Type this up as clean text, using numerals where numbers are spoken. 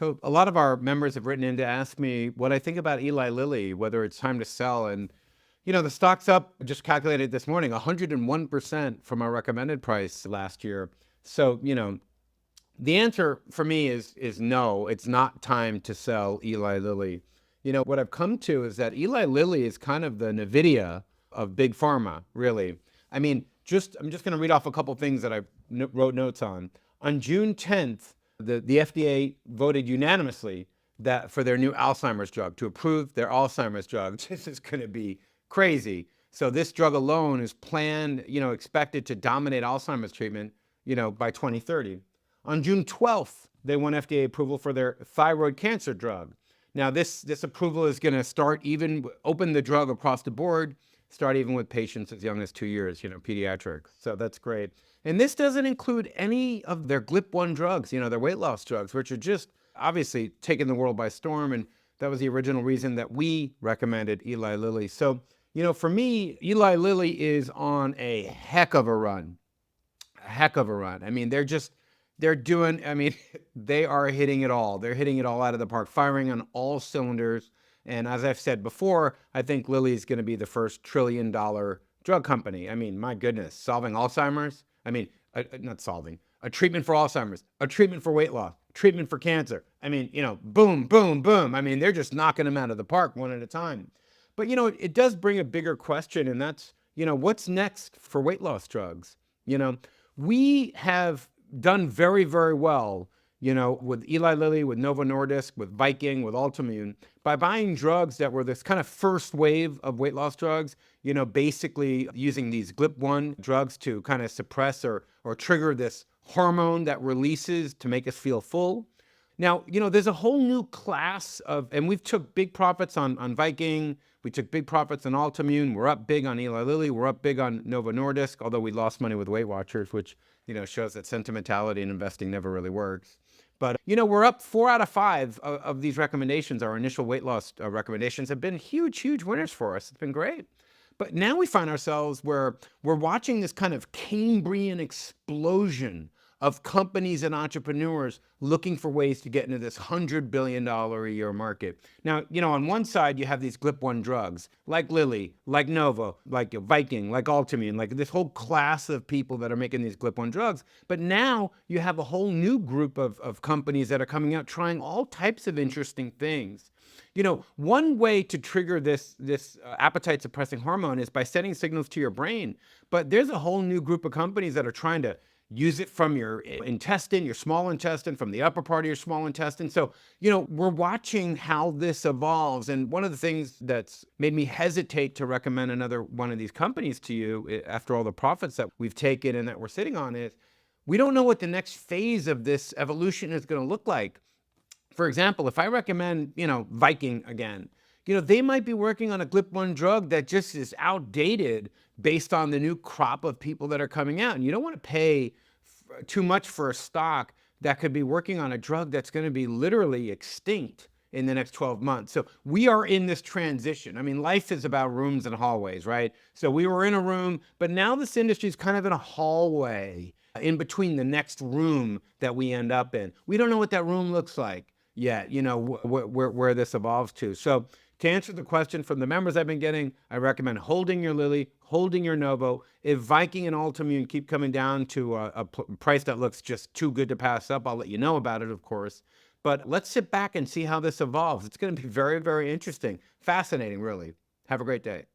So a lot of our members have written in to ask me what I think about Eli Lilly, whether it's time to sell. And, the stock's up, just calculated this morning, 101% from our recommended price last year. So, the answer for me is no, it's not time to sell Eli Lilly. What I've come to is that Eli Lilly is kind of the Nvidia of Big Pharma, really. I mean, I'm just going to read off a couple things that I wrote notes on. On June 10th, the FDA voted unanimously that for their new Alzheimer's drug, to approve their Alzheimer's drug. This is going to be crazy. So this drug alone is planned, expected to dominate Alzheimer's treatment, by 2030. On June 12th, they won FDA approval for their Thyroid Cancer Drug. Now, this approval is going to open the drug across the board, start even with patients as young as 2 years, pediatric. So that's great. And this doesn't include any of their GLP-1 drugs, their weight loss drugs, which are just obviously taking the world by storm. And that was the original reason that we recommended Eli Lilly. So, for me, Eli Lilly is on a heck of a run. A heck of a run. I mean, they are hitting it all. They're hitting it all out of the park, firing on all cylinders. And as I've said before, I think Lilly is going to be the first trillion-dollar drug company. I mean, my goodness, solving Alzheimer's. Not solving, a treatment for Alzheimer's, a treatment for weight loss, treatment for cancer. Boom, boom, boom. They're just knocking them out of the park one at a time. But, it does bring a bigger question, and that's, what's next for weight loss drugs? We have done very, very well, with Eli Lilly, with Novo Nordisk, with Viking, with Altimmune, by buying drugs that were this kind of first wave of weight loss drugs, basically using these GLP-1 drugs to kind of suppress or trigger this hormone that releases to make us feel full. Now, there's a whole new class and we've took big profits on Viking. We took big profits on Altimmune. We're up big on Eli Lilly. We're up big on Novo Nordisk, although we lost money with Weight Watchers, which, shows that sentimentality in investing never really works. But, we're up 4 out of 5 of these recommendations. Our initial weight loss recommendations have been huge, huge winners for us. It's been great. But now we find ourselves where we're watching this kind of Cambrian explosion of companies and entrepreneurs looking for ways to get into this $100 billion a year market. Now, on one side, you have these GLP-1 drugs, like Lilly, like Novo, like Viking, like Altimmune, like this whole class of people that are making these GLP-1 drugs. But now you have a whole new group of companies that are coming out trying all types of interesting things. One way to trigger this appetite suppressing hormone is by sending signals to your brain. But there's a whole new group of companies that are trying to use it from your intestine, your small intestine, from the upper part of your small intestine. So, we're watching how this evolves. And one of the things that's made me hesitate to recommend another one of these companies to you after all the profits that we've taken and that we're sitting on is we don't know what the next phase of this evolution is going to look like. For example, if I recommend, Viking again, they might be working on a GLP-1 drug that just is outdated based on the new crop of people that are coming out. And you don't want to pay too much for a stock that could be working on a drug that's going to be literally extinct in the next 12 months. So we are in this transition. Life is about rooms and hallways, right? So we were in a room, but now this industry is kind of in a hallway in between the next room that we end up in. We don't know what that room looks like yet, where this evolves to. So to answer the question from the members I've been getting, I recommend holding your Lilly, holding your Novo. If Viking and Altimmune keep coming down to a price that looks just too good to pass up, I'll let you know about it, of course. But let's sit back and see how this evolves. It's going to be very, very interesting. Fascinating, really. Have a great day.